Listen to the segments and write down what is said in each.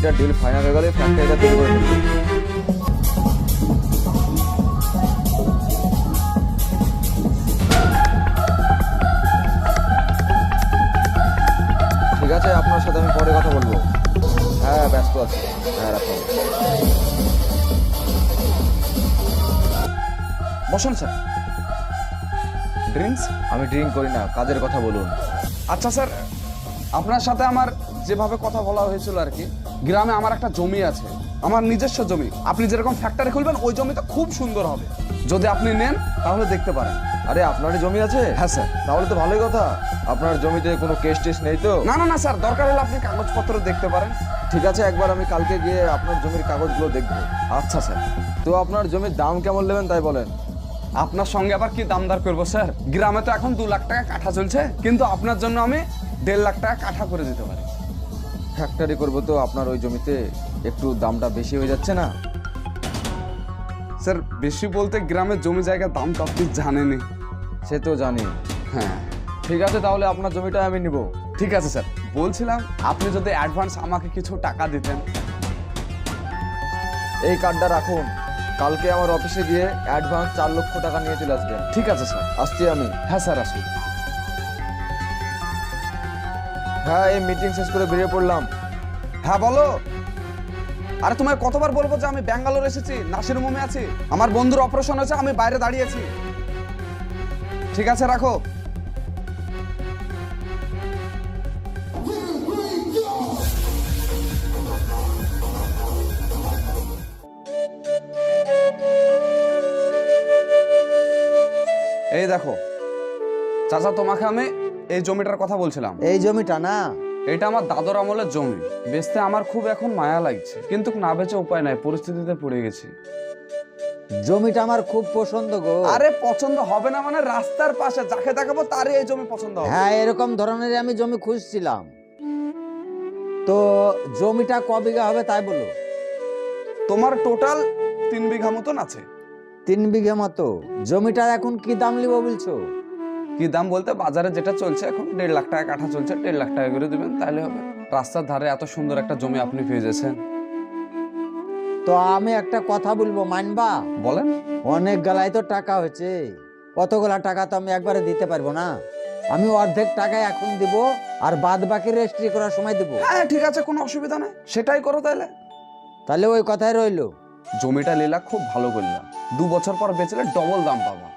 জমিটা deal final হয়ে গেলে ফ্যাক্টরিটা তৈরি করে ফেলবো। ঠিক আছে, আপনার সাথে আমি পরে কথা বলবো। হ্যাঁ, ব্যস্ত আছি। হ্যাঁ, রাখুন। বসুন স্যার। ড্রিঙ্কস? আমি ড্রিঙ্ক করি না, কাজের কথা বলুন। আচ্ছা স্যার, আপনার সাথে আমার যেভাবে কথা বলা হয়েছিল আর কি, গ্রামে আমার একটা জমি আছে, আমার নিজস্ব জমি। আপনি যেরকম ফ্যাক্টরি খুলবেন ওই জমিটা খুব সুন্দর হবে। যদি আপনি নেন তাহলে দেখতে পারেন। আরে, আপনারই জমি আছে? হ্যাঁ স্যার। তাহলে তো ভালোই কথা। আপনার জমিতে কোনো কেস টেস নেই তো? না না না স্যার, দরকার হলে আপনি কাগজপত্র দেখতে পারেন। ঠিক আছে, একবার আমি কালকে গিয়ে আপনার জমির কাগজগুলো দেখবো। আচ্ছা স্যার। তো আপনার জমির দাম কেমন নেবেন তাই বলেন। আপনার সঙ্গে আবার কি দামদার করবো স্যার? গ্রামে তো এখন 2 লাখ টাকা কাঠা চলছে, কিন্তু আপনার জন্য আমি 1.5 লাখ টাকা কাঠা করে দিতে পারি। ফ্যাক্টরি করবো তো আপনার ওই জমিতে একটু দামটা বেশি হয়ে যাচ্ছে না? স্যার, বেশি বলতে গ্রামের জমি জায়গার দাম তো আপনি জানেনই। সে তো জানি। হ্যাঁ, ঠিক আছে, তাহলে আপনার জমিটা আমি নিব। ঠিক আছে স্যার। বলছিলাম আপনি যদি অ্যাডভান্স আমাকে কিছু টাকা দিতেন। এই কার্ডটা রাখুন, কালকে আমার অফিসে গিয়ে অ্যাডভান্স 4 লক্ষ টাকা নিয়ে চলে আসবেন। ঠিক আছে স্যার। আসছি আমি। হ্যাঁ স্যার, আসুন। হ্যাঁ, এই মিটিং শেষ করে বেরিয়ে পড়লাম। হ্যাঁ বলো। আরে তোমায় কতবার বলবো যে আমি ব্যাঙ্গালোর এসেছি, নাসির মুমে আছি, আমার বন্ধুর অপারেশন হয়েছে, আমি বাইরে দাঁড়িয়েছি। ঠিক আছে, রাখো। এই দেখো চাচা, তোমাকে আমি এই জমিটার কথা বলছিলাম। এই জমিটা না? এটা আমার দাদর আমলের জমি। বেচতে আমার খুব এখন মায়া লাগছে, কিন্তু না বেচে উপায় নাই, পরিস্থিতিতে পড়ে গেছি। জমিটা আমার খুব পছন্দ গো। আরে পছন্দ হবে না মানে? রাস্তার পাশে যাকে দেখাবো তারই এই জমি পছন্দ হবে। হ্যাঁ, এরকম ধরনের আমি জমি খুঁজছিলাম। তো জমিটা ক বিঘা হবে তাই বলো। তোমার টোটাল 3 বিঘা মতন আছে। 3 বিঘা মতো। জমিটার এখন কি দাম নিব বলছো? কি দাম বলতে, বাজারে যেটা চলছে এখন 1.5 লাখ টাকা কাঠা চলছে, 1.5 লাখ টাকা করে দিবেন তাহলে হবে। রাস্তার ধারে এত সুন্দর একটা জমি আপনি পেয়ে যাচ্ছেন। তো আমি একটা কথা বলবো, মানবা? বলেন। অনেক গালায় তো টাকা হয়েছে, কতগুলা টাকা তো আমি একবারে দিতে পারবো না। আমি অর্ধেক টাকা এখন দিব, আর বাদ বাকি রেজিস্ট্রি করার সময় দিব। হ্যাঁ ঠিক আছে, কোনো অসুবিধা নেই, সেটাই করো তাহলে। তাহলে ওই কথাই রইলো। জমিটা লীলা খুব ভালো করলাম, 2 বছর পর বেচলে ডবল দাম পাবা।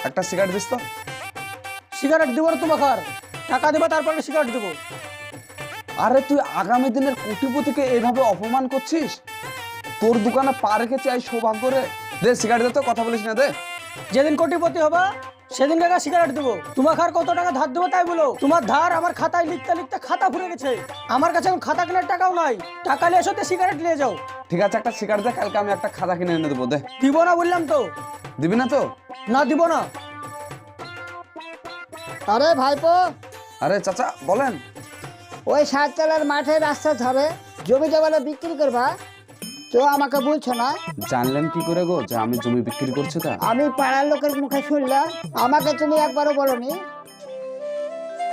একটা সিগারেট দিস তো। সিগারেট দিব না তোমাকে, টাকা দেবো তারপরে সিগারেট দেবো। আরে তুই আগামী দিনের কোটিপতিকে এইভাবে অপমান করছিস? তোর দোকানে পা রেখেছি এই সৌভাগ্য রে। দে সিগারেট দে তো, কথা বলিস না, দে। যেদিন কোটিপতি হবে সেদিন টাকা সিগারেট দেবো। তোমাকে আর কত টাকা ধার দেবো তাই বলো। তোমার ধার আমার খাতায় লিখতে লিখতে খাতা ফুরে গেছে। আমার কাছে এখন খাতা কেনার টাকাও নাই। টাকা নিয়ে এসো, সিগারেট নিয়ে যাও। ঠিক আছে, একটা সিগারেট দে, কালকে আমি একটা খাতা কিনে এনে দেবো, দে। দিব না বললাম তো। দিবি না তো? না দিব না। আরে ভাইপো, আরে চাচা বলেন। ওই সাততলার মাঠে রাস্তা ধরে জমিটা বলে বিক্রি করবা, তো আমাকে বলছো না? জানলেন কি করে গো যে আমি জমি বিক্রি করছি? তা আমি পাড়ার লোকের মুখে শুনলাম, আমাকে তুমি একবারও বলনি।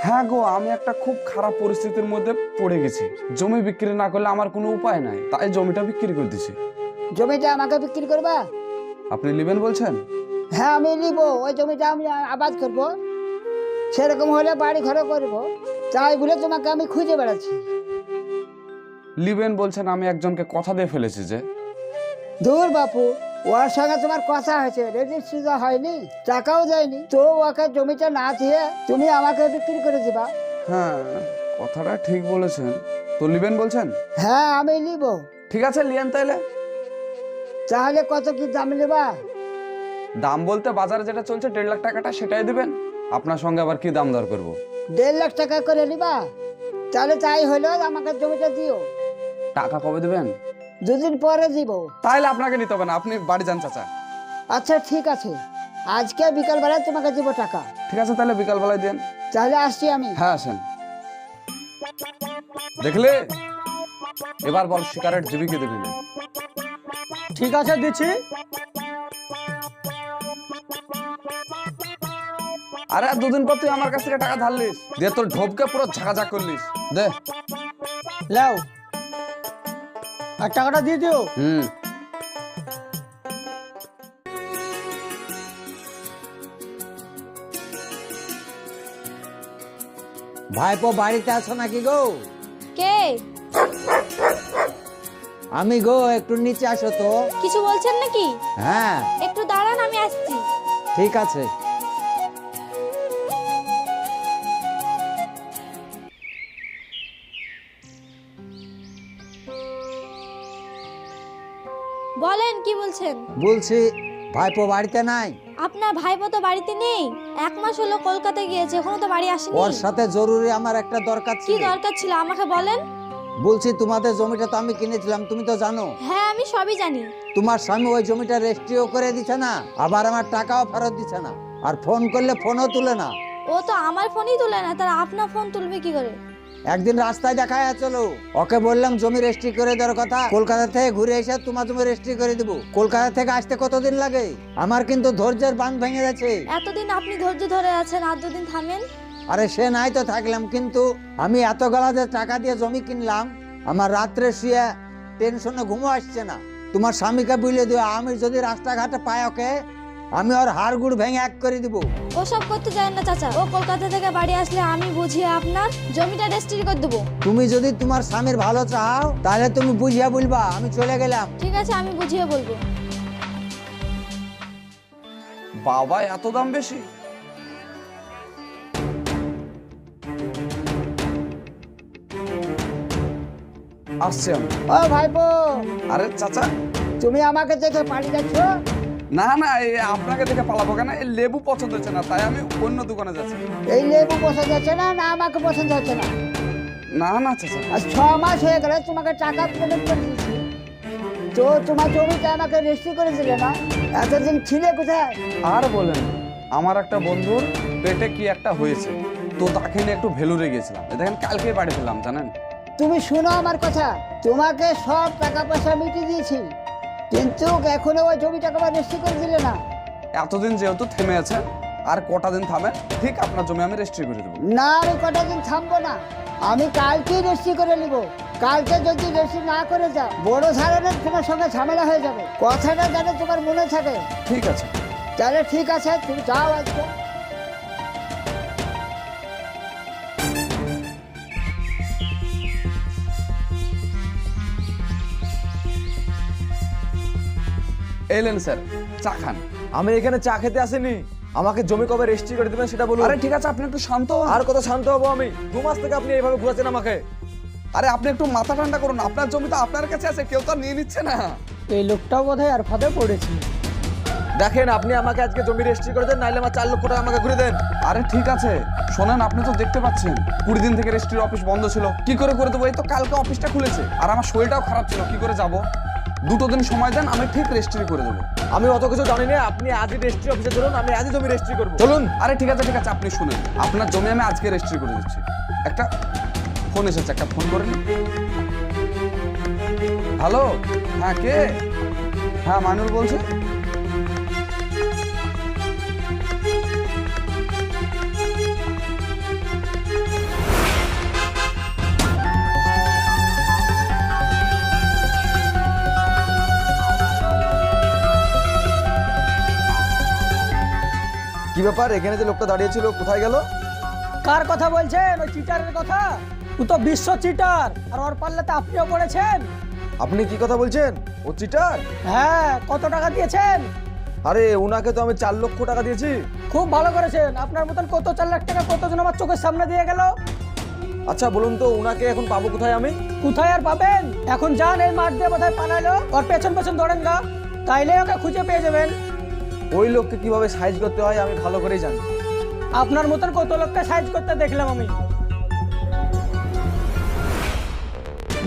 হ্যাঁ গো, আমি একটা খুব খারাপ পরিস্থিতির মধ্যে পড়ে গেছি। জমি বিক্রি না করলে আমার কোনো উপায় নাই, তাই জমিটা বিক্রি করে দিছি। জমিটা আমাকে বিক্রি করবা? আপনি নেবেন বলছেন? হ্যাঁ আমি নিব, ওই জমিটা আমি আবাদ করব, সেরকম হলে বাড়ি ঘরে করব, তাই বলে তোমাকে আমি খুঁজে বেড়াচ্ছি। লিবেন বলছেন? আমি একজনকে কথা দিয়ে ফেলেছি যে। দূর বাপু, ওর সঙ্গে তোমার কথা হয়েছে, রেজিস্ট্রি তো হয়নি, টাকাও দেয়নি, তো ওকে জমিটা না দিয়ে তুমি আমাকে বিক্রি করে দিবা। হ্যাঁ, কথাটা ঠিক বলেছেন। তো লিবেন বলছেন? হ্যাঁ আমি নিব। ঠিক আছে, লিয়েন তাইলে। তাহলে কত কি দাম নেবা? দাম বলতে বাজারে যেটা চলছে 1.5 লাখ টাকাটা সেটাই দিবেন। আপনার সঙ্গে আবার কি দাম দর করবো? 1.5 লাখ টাকা করে নিবা? তাহলে তাই হলো, আমাকে জমিটা দিও। টাকা কবে দিবেন? 2 দিন পরে দিব। তাহলে আপনাকে নিতে হবে না, আপনি বাড়ি যান চাচা। আচ্ছা ঠিক আছে, আজকে বিকালবেলায় তোমাকে দিব টাকা। ঠিক আছে, তাহলে বিকাল বেলায় দেন। তাহলে আসছি আমি। হ্যাঁ আসেন। দেখলে, এবার বল সিগারেট জীবিকে দেবি না? ঠিক আছে দিচ্ছি। আরে আর দুদিন পর তুই আমার কাছ থেকে টাকা ধারলিস, দিয়ে তোর ঢোপকে পুরো ঝাঁকাঝাক করলিস। দে। লাও, আর টাকাটা দিয়ে দিও। ভাইপো বাড়িতে আছো নাকি গো? কে? আমি গো, একটু নিচে আসো তো। কিছু বলছেন নাকি? হ্যাঁ একটু দাঁড়ান, আমি আসছি। ঠিক আছে। বলেন, কি বলছেন? বলছি ভাইপো বাড়িতে নাই? আপনার ভাইপো তো বাড়িতে নেই। 1 মাস হলো কলকাতায় গিয়েছে, এখনো তো বাড়ি আসেনি। ওর সাথে জরুরি আমার একটা দরকার কি ছিল। দরকার ছিল আমাকে বলেন। বলছি তোমাদের জমিটা তো আমি কিনেছিলাম, তুমি তো জানো। হ্যাঁ, আমি সবই জানি। তোমার স্বামী ওই জমিটা রেজিস্ট্রিও করে দিচ্ছে না, আবার আমার টাকাও ফেরত দিচ্ছে না, আর ফোন করলে ফোনও তুলে না। ও তো আমার ফোনই তুলে না, তার আপনার ফোন তুলবে কি করে? একদিন রাস্তায় দেখা চলো, ওকে বললাম জমি রেজিস্ট্রি করে দেওয়ার কথা, কলকাতা থেকে ঘুরে এসে তোমার জমি রেজিস্ট্রি করে দেবো। কলকাতা থেকে আসতে কতদিন লাগে? আমার কিন্তু ধৈর্যের বাঁধ ভেঙে গেছে। এতদিন আপনি ধৈর্য ধরে আছেন, আর দুদিন থামেন। আরে সে নাই তো থাকলাম, কিন্তু আমি এত গলাতে টাকা দিয়ে জমি কিনলাম, আমার রাত্রে শুয়ে টেনশনে ঘুমো আসছে না। তোমার স্বামীকে বুঝলে দিও, আমি যদি রাস্তাঘাটে পাই ওকে, আমি ওর হাড় গুড় ভেঙে এক করে দিব। ওসব করতে যায় না চাচা, ও কলকাতা থেকে বাড়ি আসলে আমি বুঝিয়ে আপনার জমিটা রেজিস্ট্রি করে দেবো। তুমি যদি তোমার স্বামীর ভালো চাও তাহলে তুমি বুঝিয়ে বলবা, আমি চলে গেলাম। ঠিক আছে, আমি বুঝিয়ে বলবো। বাবা, এত দাম বেশি? আসছি আমি। ও ভাইপো, আরে চাচা, তুমি আমাকে দেখে পালিয়ে যাচ্ছ? না না, আপনাকে দেখে পালাবো কেন? এই লেবু পছন্দ হচ্ছে না, তাই আমি অন্য দোকানে যাচ্ছি। এই লেবু পছন্দ হচ্ছে না, না আমাকে পছন্দ হচ্ছে না? না না চাচা, আর 6 মাস হয়ে গেল তোমাকে টাকা পেমেন্ট করে দিয়েছি, তো তোমার জমিটা আমাকে রেজিস্ট্রি করে দিলে না? এতদিন ছিলে কোথায়? আর বলেন, আমার একটা বন্ধুর পেটে কি একটা হয়েছে, তো তাকে নিয়ে একটু ভেলুরে গেছিলাম। দেখেন কালকে বাড়ি ফেললাম, জানেন। তুমি শোনো আমার কথা, তোমাকে সব টাকা পয়সা মিটিয়ে দিয়েছি, কিন্তু এখনো ওই জমিটাকে আবার রেজিস্ট্রি করে দিলে না। এতদিন যেহেতু থেমে আছে, আর কটা দিন থামে, ঠিক আপনার জমি আমি রেজিস্ট্রি করে দেবো। না, আমি কটা দিন থামবো না, আমি কালকেই রেজিস্ট্রি করে নিব। কালকে যদি রেজিস্ট্রি না করে যাও, বড় ধরনের তোমার সঙ্গে ঝামেলা হয়ে যাবে। কথাটা যেন তোমার মনে থাকে। ঠিক আছে। তাহলে ঠিক আছে, তুমি যাও আজকে। এলেন স্যার, চা খান। আমি এখানে চা খেতে আসিনি, আমাকে জমি কবে রেজিস্ট্রি করে দিবেন সেটা বলুন। আরে ঠিক আছে, আপনি একটু শান্ত হন। আর কত শান্ত হবো আমি? 2 মাস থেকে আপনি এইভাবে ঘুরাচ্ছেন আমাকে। আরে আপনি একটু মাথা ঠান্ডা করুন, আপনার জমি তো আপনার কাছে আছে, কেউ তো আর নিয়ে নিচ্ছে না। এই লোকটাও বোধহয় আর ফাঁদে পড়েছি। দেখেন, আপনি আমাকে আজকে জমি রেজিস্ট্রি করে দেন, নাইলে আমার 4 লক্ষ টাকা আমাকে ঘুরে দেন। আরে ঠিক আছে, শোনেন, আপনি তো দেখতে পাচ্ছেন 20 দিন থেকে রেজিস্ট্রির অফিস বন্ধ ছিল। কি করে দেবো? এই তো কালকে অফিসটা খুলেছে, আর আমার শরীরটাও খারাপ ছিল, কি করে যাব? 2 দিন সময় দেন, আমি ঠিক রেজিস্ট্রি করে দেবো। আমি অত কিছু জানি না, আপনি আজই রেজিস্ট্রি অফিসে চলুন, আমি আজই জমি রেজিস্ট্রি করবো। চলুন। আরে ঠিক আছে, আপনি শুনেন, আপনার জমি আমি আজকে রেজিস্ট্রি করে দিচ্ছি। একটা ফোন এসেছে, একটা ফোন করে নিন। হ্যালো, হ্যাঁ কে? হ্যাঁ, মানুষ বলছে। কি ব্যাপার, এখানে যে লোকটা দাঁড়িয়ে ছিল কোথায় গেল? কার কথা বলছেন? ওই চিটারের কথা। ও তো বিশ্ব চিটার, আর ওর পাল্লাতে আপনিও পড়েছেন। আপনি কি কথা বলছেন? ও চিটার? হ্যাঁ, কত টাকা দিয়েছেন? আরে ওনাকে তো আমি 4 লক্ষ টাকা দিয়েছি। খুব ভালো করেছেন, আপনার মতন কত 4 লাখ টাকা কতজন আমার চোখের সামনে দিয়ে গেল। আচ্ছা বলুন তো, ওনাকে এখন পাবো কোথায় আমি? কোথায় আর পাবেন? এখন যান, এই মাঠ দিয়ে বোধহয় পালালো, ওর পেছন দৌড়েন গা, তাইলে ওকে খুঁজে পেয়ে যাবেন। ওই লোককে কিভাবে সাইজ করতে হয় আমি ভালো করেই জানি। আপনার মতন কত লোককে সাইজ করতে দেখলাম আমি।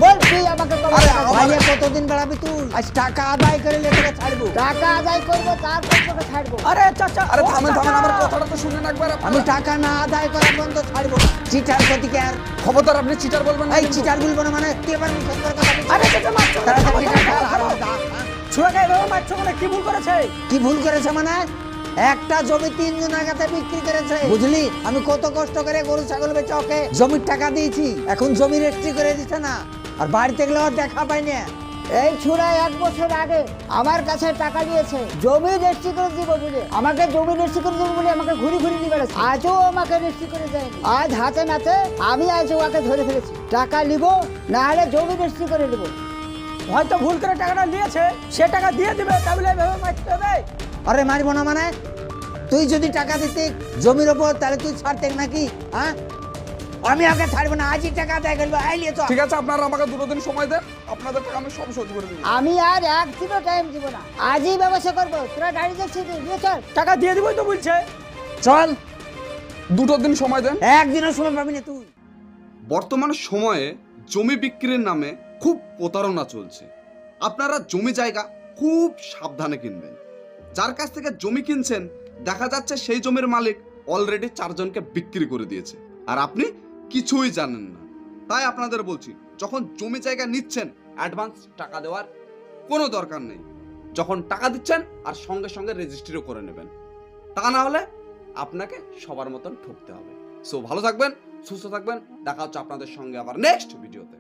বলছি আমাকে কবে টাকা দিবে? ভাইয়া কতদিন বেড়াবি তুই? আজ টাকা আদায় করে লেগে ছাড়বো। টাকা আদায় করবো, তারপর তোকে ছাড়বো। আরে চাচা, আরে ও থামেন, চাচা। আমার কথাটা তো শুনেন একবার। আমি টাকা না আদায় করা পর্যন্ত ছাড়বো। চিটার প্রতিকার। খবরদার, আপনি চিটার বলবেন না। এই চিটার বলবো না মানে তুই এবার মুখের কথা বলছিস। আরে চাচা, মারছো না। তাড়াতাড়ি টাকা ঢাল, আর দা। ছুড়াকে এভাবে মারছো মানে কি ভুল করেছে? কি ভুল করেছে মানে? একটা জমি 3 জনের কাছে বিক্রি করেছে, বুঝলি? আমি কত কষ্ট করে গরু ছাগল বেচে ওকে জমির টাকা দিয়েছি, এখন জমি রেজিস্ট্রি করে দিচ্ছে না, আর বাড়িতে গেলে ওর দেখা পাই না। এই ছুড়া 1 বছর আগে আমার কাছে টাকা নিয়েছে জমি রেজিস্ট্রি করে দিব বলে, আমাকে জমি রেজিস্ট্রি করে দিব বলে আমাকে ঘুরি ঘুরি নিয়ে বেড়াচ্ছে। আজও আমাকে রেজিস্ট্রি করে দেয়নি। আজ হাতে নাতে আমি আজ ওকে ধরে ফেলেছি। টাকা নিব, না হলে জমি রেজিস্ট্রি করে নেব। হয়তো ভুল করে টাকাটা নিয়েছে, সে টাকা দিয়ে দিবে, তাই বলে এভাবে মারতে হবে? আরে মারবো না মানে? তুই যদি টাকা দিতে জমির ওপর, তাহলে তুই ছাড়তে নাকি? হ্যাঁ, আমি ওকে ছাড়বো না, আজই টাকা দেয় গেলবো। আইলিয়ে তো ঠিক আছে, আপনারা আমাকে 2 দিন সময় দেন, আপনাদের টাকা আমি সব শোধ করে দেবো। আমি আর একদিনও টাইম দিব না, আজই ব্যবস্থা করবো। তোরা গাড়ি যাচ্ছিস, নিয়ে চল। টাকা দিয়ে দিবই তো বলছে। চল, 2 দিন সময় দেন। একদিনও সময় পাবি না তুই। বর্তমান সময়ে জমি বিক্রির নামে খুব প্রতারণা চলছে। আপনারা জমি জায়গা খুব সাবধানে কিনবেন। যার কাছ থেকে জমি কিনছেন, দেখা যাচ্ছে সেই জমির মালিক অলরেডি 4 জনকে বিক্রি করে দিয়েছে, আর আপনি কিছুই জানেন না। তাই আপনাদের বলছি, যখন জমি জায়গা নিচ্ছেন, অ্যাডভান্স টাকা দেওয়ার কোনো দরকার নেই। যখন টাকা দিচ্ছেন, আর সঙ্গে সঙ্গে রেজিস্ট্রিও করে নেবেন, তা না হলে আপনাকে সবার মতন ঠকতে হবে। সো ভালো থাকবেন, সুস্থ থাকবেন, দেখা হচ্ছে আপনাদের সঙ্গে আবার নেক্সট ভিডিওতে।